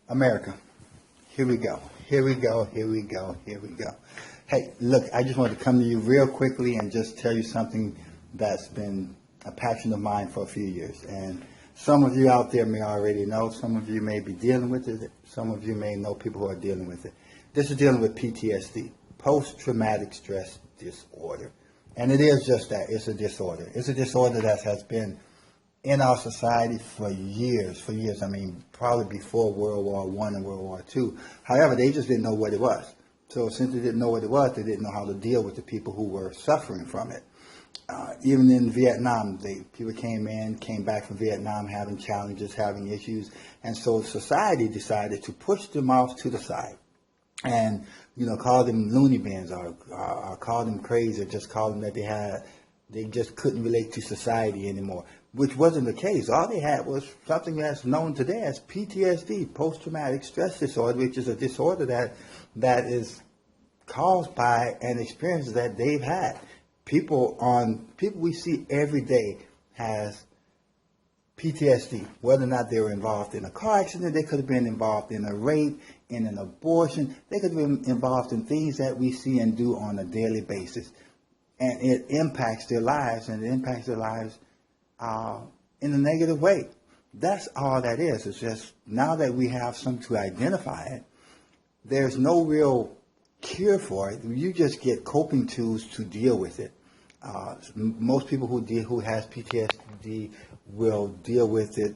America, here we go. Here we go. Here we go. Here we go. Hey, look, I just wanted to come to you real quickly and just tell you something that's been a passion of mine for a few years. And some of you out there may already know. Some of you may be dealing with it. Some of you may know people who are dealing with it. This is dealing with PTSD, post-traumatic stress disorder. And it is just that. It's a disorder. It's a disorder that has been in our society for years. I mean, probably before World War I and World War II. However, they just didn't know what it was. So since they didn't know what it was, they didn't know how to deal with the people who were suffering from it. Even in Vietnam, people came back from Vietnam having challenges, having issues. And so society decided to push them off to the side and, call them loony bins or call them crazy or just call them that they just couldn't relate to society anymore, which wasn't the case. All they had was something that's known today as PTSD, post-traumatic stress disorder, which is a disorder that is caused by an experience that they've had. People we see every day has PTSD, whether or not they were involved in a car accident, they could have been involved in a rape, in an abortion, they could have been involved in things that we see and do on a daily basis. And it impacts their lives, and it impacts their lives in a negative way. That's all that is. It's just now that we have something to identify it, there's no real cure for it. You just get coping tools to deal with it. Most people who has PTSD will deal with it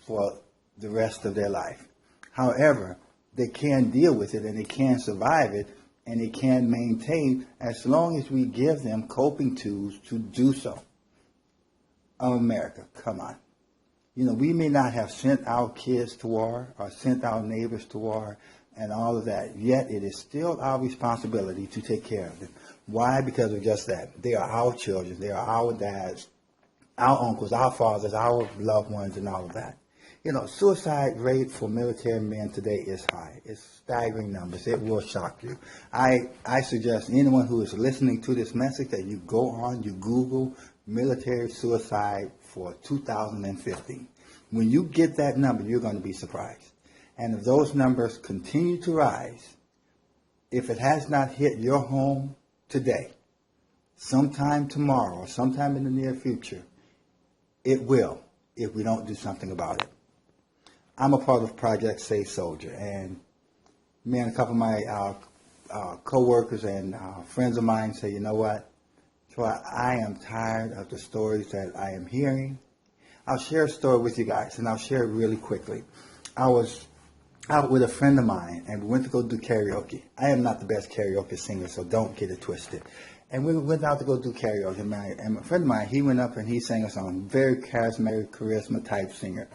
for the rest of their life. However, they can deal with it and they can survive it and they can maintain as long as we give them coping tools to do so. America, come on. We may not have sent our kids to war or sent our neighbors to war and all of that, yet it is still our responsibility to take care of them. Why? Because of just that. They are our children. They are our dads, our uncles, our fathers, our loved ones, and all of that. Suicide rate for military men today is high. It's staggering numbers. It will shock you. I suggest anyone who is listening to this message that you go on, you Google military suicide for 2015. When you get that number, you're going to be surprised. And if those numbers continue to rise, if it has not hit your home today, sometime tomorrow or sometime in the near future, it will if we don't do something about it. I'm a part of Project Safe Soldier, and me and a couple of my co-workers and friends of mine say, you know what, Troy, I am tired of the stories that I am hearing. I'll share a story with you guys, and I'll share it really quickly. I was out with a friend of mine, and we went to go do karaoke. I am not the best karaoke singer, so don't get it twisted. And we went out to go do karaoke, and my friend of mine, he went up and he sang a song, very charismatic, charisma type singer.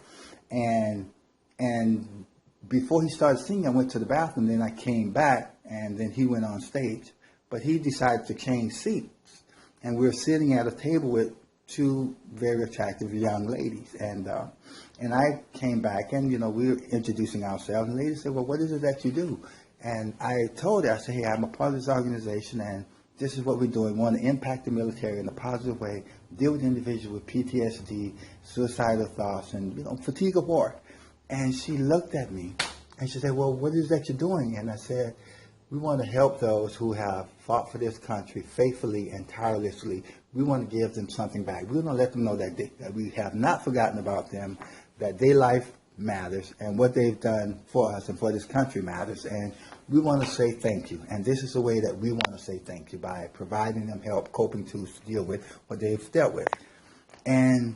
And before he started singing, I went to the bathroom, then I came back, and then he went on stage. But he decided to change seats, and we were sitting at a table with two very attractive young ladies. And I came back, and, we were introducing ourselves, and the lady said, well, what is it that you do? And I told her, I said, hey, I'm a part of this organization, and this is what we're doing. We want to impact the military in a positive way, deal with individuals with PTSD, suicidal thoughts, and, fatigue of war. And she looked at me and she said, well, what is that you're doing? And I said, we want to help those who have fought for this country faithfully and tirelessly. We want to give them something back. We want to let them know that we have not forgotten about them, that their life matters and what they've done for us and for this country matters. And we want to say thank you. And this is the way that we want to say thank you, by providing them help, coping tools to deal with what they've dealt with. And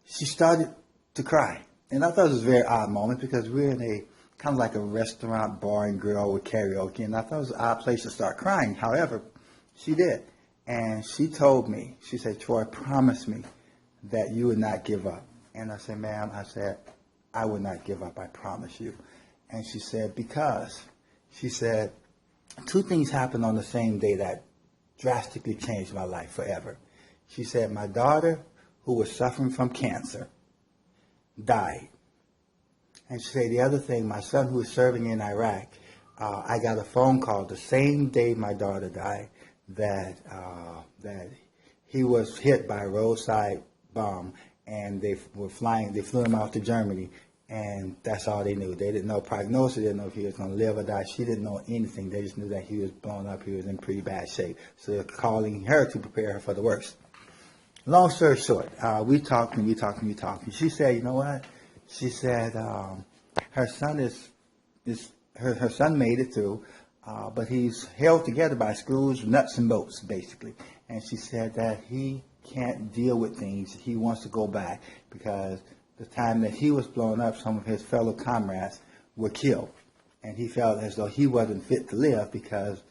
she started to cry. And I thought it was a very odd moment because we're in a kind of like a restaurant, bar and grill with karaoke. And I thought it was an odd place to start crying. However, she did. And she told me, she said, Troy, promise me that you would not give up. And I said, ma'am, I would not give up. I promise you. And she said, because she said, two things happened on the same day that drastically changed my life forever. She said, my daughter, who was suffering from cancer, died. And she said the other thing, my son who was serving in Iraq, I got a phone call the same day my daughter died that he was hit by a roadside bomb, and they flew him out to Germany, And that's all they knew. They didn't know prognosis, they didn't know if he was going to live or die. She didn't know anything. They just knew that he was blown up, he was in pretty bad shape. So they're calling her to prepare her for the worst. Long story short, we talked. She said, you know what? She said her son her son made it through, but he's held together by screws, nuts, and bolts, basically. And she said that he can't deal with things. He wants to go back because the time that he was blown up, some of his fellow comrades were killed. And he felt as though he wasn't fit to live because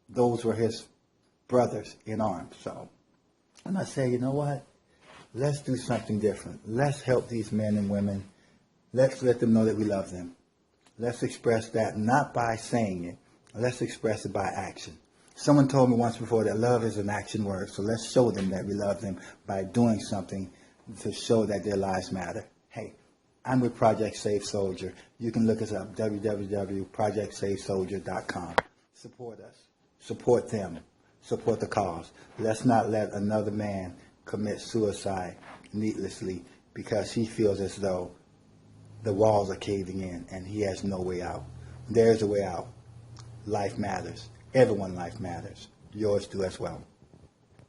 those were his brothers in arms. So, and I say, you know what? Let's do something different. Let's help these men and women. Let's let them know that we love them. Let's express that not by saying it. Let's express it by action. Someone told me once before that love is an action word. So let's show them that we love them by doing something to show that their lives matter. Hey, I'm with Project Safe Soldier. You can look us up, www.projectsafesoldier.com. Support us. Support them. Support the cause. Let's not let another man commit suicide needlessly because he feels as though the walls are caving in and he has no way out. There's a way out. Life matters. Everyone's life matters. Yours too as well.